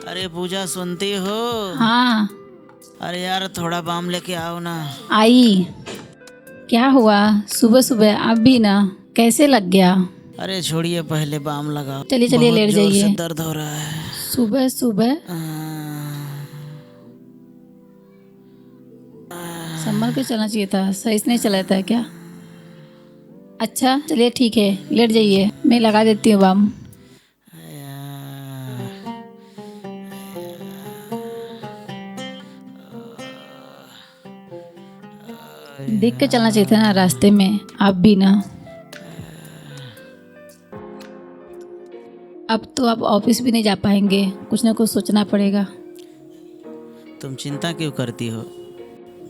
अरे पूजा सुनती हो? हाँ अरे यार थोड़ा बाम लेके आओ ना। आई। क्या हुआ सुबह सुबह? आप भी ना, कैसे लग गया? अरे छोड़िए, पहले बाम लगाओ। चलिए चलिए बहुत लेट जोर से जाइए। दर्द हो रहा है। सुबह सुबह संभल के चलना चाहिए था, सही से नहीं चलाया था क्या? अच्छा चलिए ठीक है, लेट जाइए, मैं लगा देती हूँ बाम। देख के चलना चाहिए था ना रास्ते में, आप भी ना। अब तो आप ऑफिस भी नहीं जा पाएंगे, कुछ ना कुछ सोचना पड़ेगा। तुम चिंता क्यों करती हो?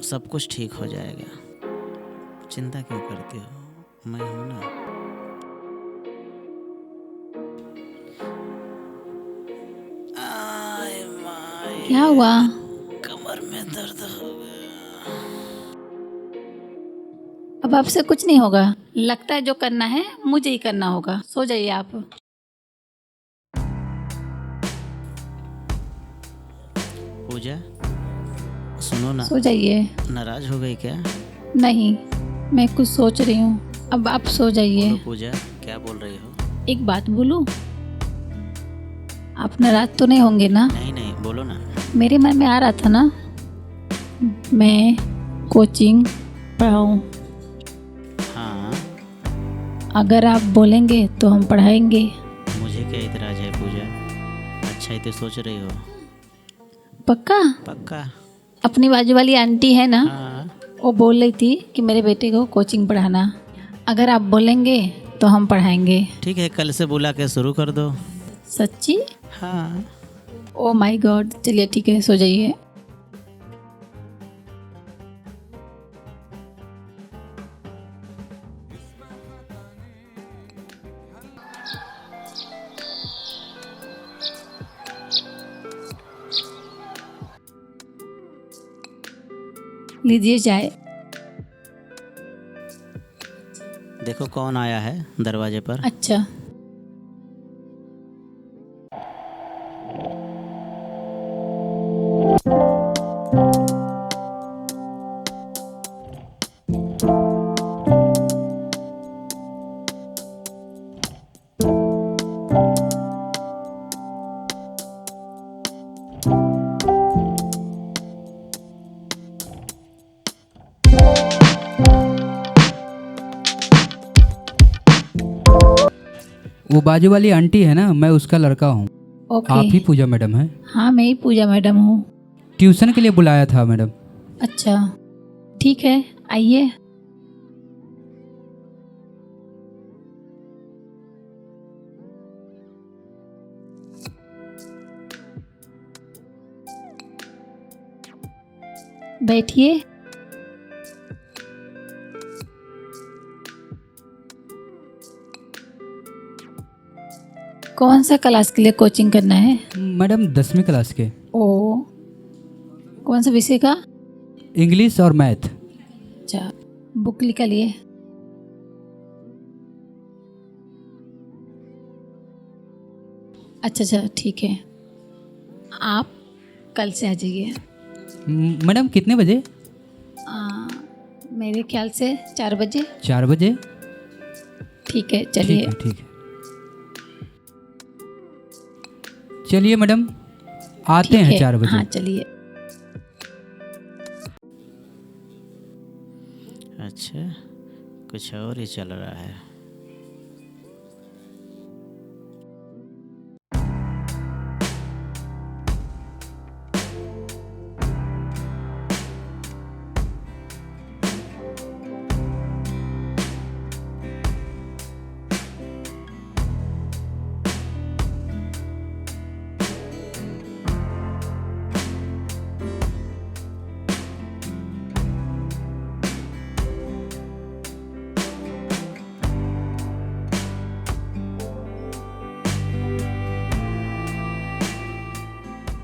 सब कुछ ठीक हो जाएगा। चिंता क्यों करती हो? मैं हूं ना। आय माय, क्या हुआ? कमर में दर्द हो गया। अब आपसे कुछ नहीं होगा, लगता है जो करना है मुझे ही करना होगा। सो जाइए आप। पूजा सुनो ना, सो जाइए। नाराज हो गई क्या? नहीं, मैं कुछ सोच रही हूँ, अब आप सो जाइए। बोलो पूजा, क्या बोल रही हो? एक बात बोलूं? आप नाराज तो नहीं होंगे ना? नहीं नहीं, बोलो ना। मेरे मन में आ रहा था ना, मैं कोचिंग पढ़ाऊँ। हाँ, अगर आप बोलेंगे तो हम पढ़ाएंगे। मुझे क्या इतराज है पूजा। अच्छा ही तो सोच रही हो। पक्का? पक्का। अपनी बाजू वाली आंटी है ना, हाँ, वो बोल रही थी कि मेरे बेटे को कोचिंग पढ़ाना। अगर आप बोलेंगे तो हम पढ़ाएंगे। ठीक है, कल से बुला के शुरू कर दो। सच्ची? हाँ। ओ माय गॉड, चलिए ठीक है, सो जाइए। लीजिए चाय। देखो कौन आया है दरवाजे पर। अच्छा। वो बाजू वाली आंटी है ना, मैं उसका लड़का हूँ। ओके। आप ही पूजा मैडम हैं? हाँ मैं ही पूजा मैडम हूँ। ट्यूशन के लिए बुलाया था मैडम। अच्छा ठीक है, आइए। बैठिए। कौन सा क्लास के लिए कोचिंग करना है? मैडम 10वीं क्लास के। ओ, कौन सा विषय का? इंग्लिश और मैथ। अच्छा, बुक निकालिए। अच्छा अच्छा ठीक है, आप कल से आ जाइए। मैडम कितने बजे? मेरे ख्याल से 4 बजे। 4 बजे? ठीक है ठीक चलिए। है ठीक है। चलिए मैडम, आते ठीक हैं है, 4 बजे। हाँ चलिए। अच्छा, कुछ और ही चल रहा है।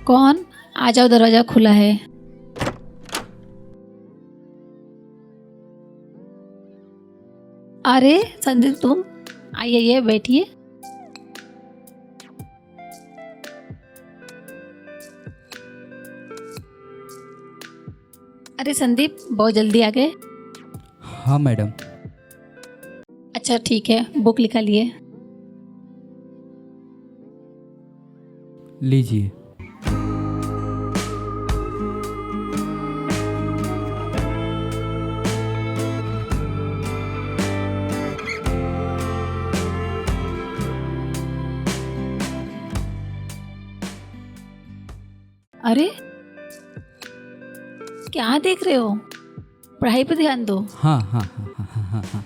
कौन? आ जाओ, दरवाजा खुला है। अरे संदीप, तुम आइए, बैठिए। अरे संदीप, बहुत जल्दी आ गए। हाँ मैडम। अच्छा ठीक है, बुक लिखा लिए। लीजिए। अरे क्या देख रहे हो? पढ़ाई पे ध्यान दो। हाँ हाँ हाँ हाँ हाँ हाँ हाँ।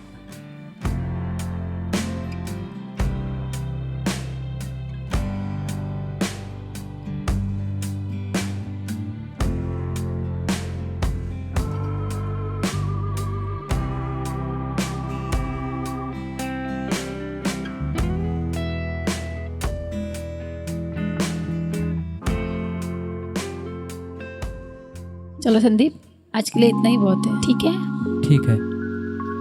चलो संदीप, आज के लिए इतना ही बहुत है, ठीक है? ठीक है।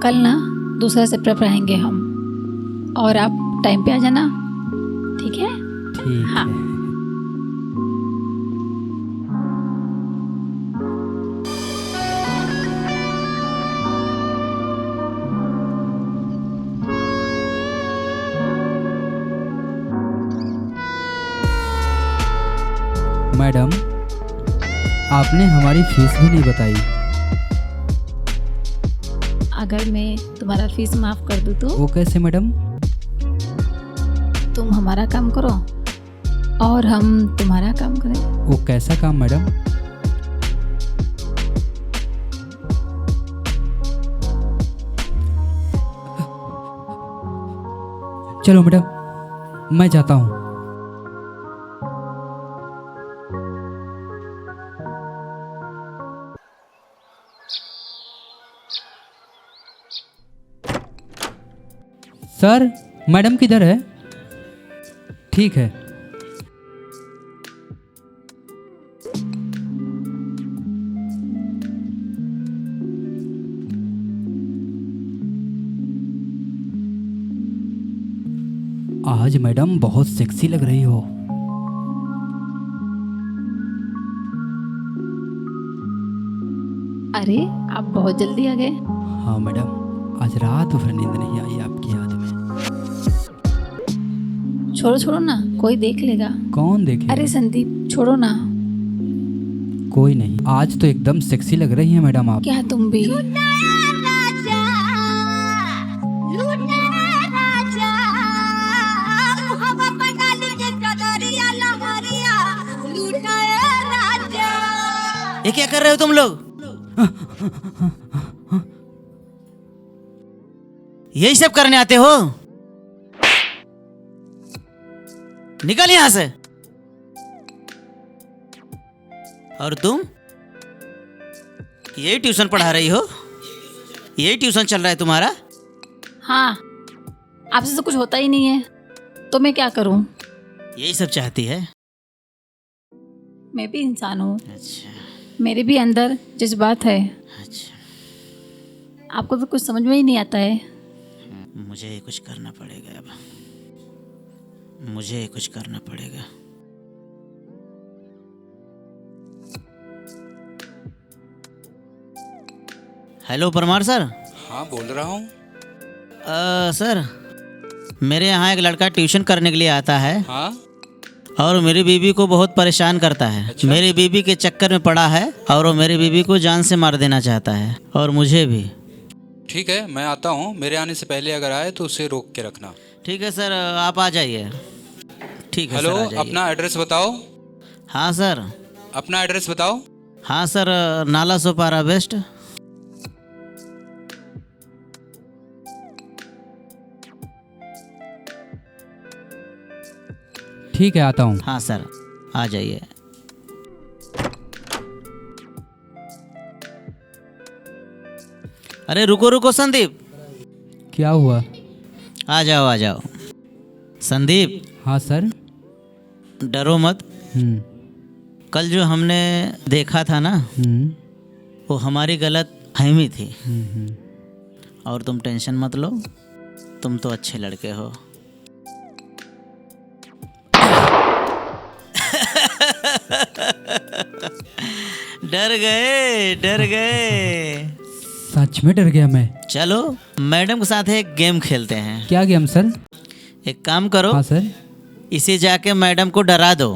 कल ना दूसरा चैप्टर पढ़ाएंगे हम, और आप टाइम पे आ जाना, ठीक है? ठीक हाँ। है। मैडम, आपने हमारी फीस भी नहीं बताई। अगर मैं तुम्हारा फीस माफ कर दूँ तो वो कैसे मैडम? तुम हमारा काम करो और हम तुम्हारा काम करें। वो कैसा काम मैडम? चलो मैडम, मैं जाता हूँ। सर, मैडम किधर है? ठीक है। आज मैडम बहुत सेक्सी लग रही हो। अरे आप बहुत जल्दी आ गए। हाँ मैडम, आज रात भर नींद नहीं आई आपकी याद में। छोड़ो छोड़ो ना, कोई देख लेगा। कौन देखे? अरे संदीप छोड़ो ना। कोई नहीं, आज तो एकदम सेक्सी लग रही है मैडम आप। क्या तुम भी? ये क्या कर रहे हो तुम लोग? यही सब करने आते हो? निकल यहां से। और तुम यही ट्यूशन पढ़ा रही हो? यही ट्यूशन चल रहा है तुम्हारा? हाँ, आपसे तो कुछ होता ही नहीं है, तो मैं क्या करूं? यही सब चाहती है? मैं भी इंसान हूँ, अच्छा मेरे भी अंदर जज्बात है। अच्छा, आपको तो कुछ समझ में ही नहीं आता है। मुझे ही कुछ करना पड़ेगा अब। मुझे ही कुछ करना पड़ेगा। Hello Parmar sir. हाँ बोल रहा हूँ। सर, मेरे यहाँ एक लड़का ट्यूशन करने के लिए आता है हाँ और मेरी बीवी को बहुत परेशान करता है। अच्छा? मेरी बीवी के चक्कर में पड़ा है और वो मेरी बीवी को जान से मार देना चाहता है और मुझे भी। ठीक है, मैं आता हूँ। मेरे आने से पहले अगर आए तो उसे रोक के रखना। ठीक है सर, आप आ जाइए। ठीक है हेलो, सर, आ जाइए। अपना एड्रेस बताओ। हाँ सर। अपना एड्रेस बताओ। हाँ सर, नाला सोपारा वेस्ट। ठीक है, आता हूँ। हाँ सर, आ जाइए। अरे रुको रुको संदीप। क्या हुआ? आ जाओ आ जाओ। संदीप, हाँ सर। डरो मत। कल जो हमने देखा था ना, वो हमारी गलत फहमी थी। और तुम टेंशन मत लो, तुम तो अच्छे लड़के हो। डर गए, डर गए। सच में डर गया मैं। चलो मैडम के साथ एक गेम खेलते हैं। क्या गेम सर? एक काम करो, हाँ सर। इसे जाके मैडम को डरा दो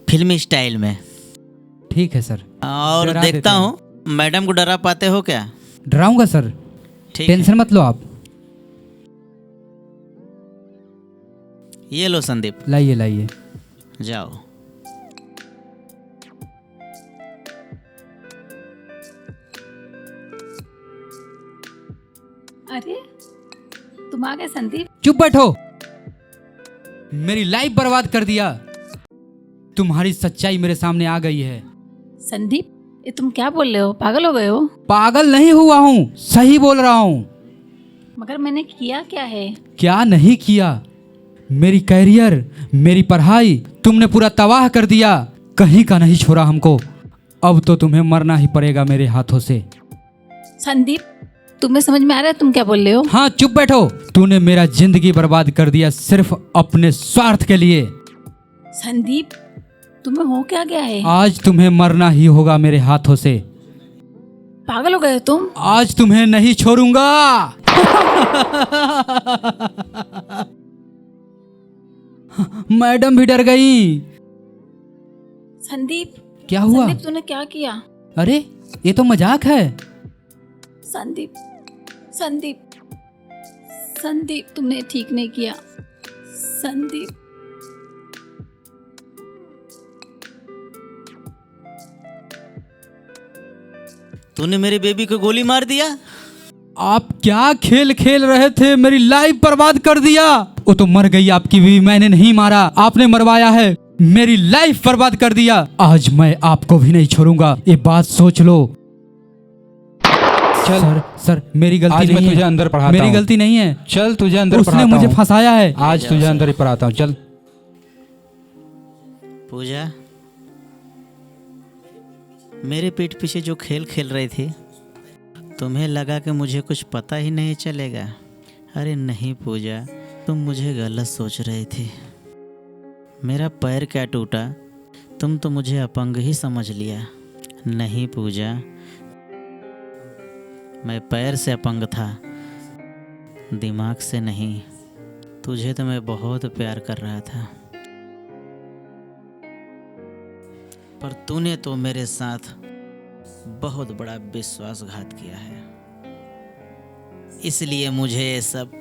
फिल्मी स्टाइल में। ठीक है सर। और डरा देखता देते हैं। हूँ मैडम को डरा पाते हो क्या। डराऊंगा सर, ठीक है। टेंशन मत लो आप। ये लो संदीप, लाइए लाइए। जाओ। अरे तुम आ गए संदीप। चुप बैठो, मेरी लाइफ बर्बाद कर दिया। तुम्हारी सच्चाई मेरे सामने आ गई है। संदीप ये तुम क्या बोल रहे हो, पागल हो गए हो? पागल नहीं हुआ हूँ, सही बोल रहा हूँ। मगर मैंने किया क्या है? क्या नहीं किया? मेरी कैरियर, मेरी पढ़ाई तुमने पूरा तबाह कर दिया। कहीं का नहीं छोड़ा हमको। अब तो तुम्हें मरना ही पड़ेगा मेरे हाथों से। संदीप तुम्हें समझ में आ रहा है तुम क्या बोल रहे हो? हाँ चुप बैठो। तूने मेरा जिंदगी बर्बाद कर दिया सिर्फ अपने स्वार्थ के लिए। संदीप तुम्हें हो क्या गया है? आज तुम्हें मरना ही होगा मेरे हाथों से। पागल हो गए हो तुम? आज तुम्हें नहीं छोड़ूंगा। मैडम भी डर गई। संदीप क्या हुआ? संदीप तूने क्या किया? अरे ये तो मजाक है। संदीप संदीप संदीप तुमने ठीक नहीं किया। संदीप तूने मेरी बेबी को गोली मार दिया। आप क्या खेल खेल रहे थे? मेरी लाइफ बर्बाद कर दिया। वो तो मर गई आपकी बीवी, मैंने नहीं मारा, आपने मरवाया है। मेरी लाइफ बर्बाद कर दिया। आज मैं आपको भी नहीं छोड़ूंगा, ये बात सोच लो। चल सर मेरी गलती आज नहीं मैं है। तुझे अंदर पढ़ाता मेरी हूँ। गलती नहीं है। चल तुझे अंदर उसने पढ़ाता मुझे हूँ। फंसाया है। आज तुझे अंदर ही पढ़ाता हूँ, चल। पूजा, मेरे पीठ पीछे जो खेल खेल रही थी, तुम्हें लगा कि मुझे कुछ पता ही नहीं चलेगा। अरे नहीं पूजा, तुम मुझे गलत सोच रही थी। मेरा पैर क्या टूटा, तुम तो मुझे अपंग ही समझ लिया। नहीं पूजा, मैं पैर से अपंग था, दिमाग से नहीं। तुझे तो मैं बहुत प्यार कर रहा था, पर तूने तो मेरे साथ बहुत बड़ा विश्वासघात किया है। इसलिए मुझे ये सब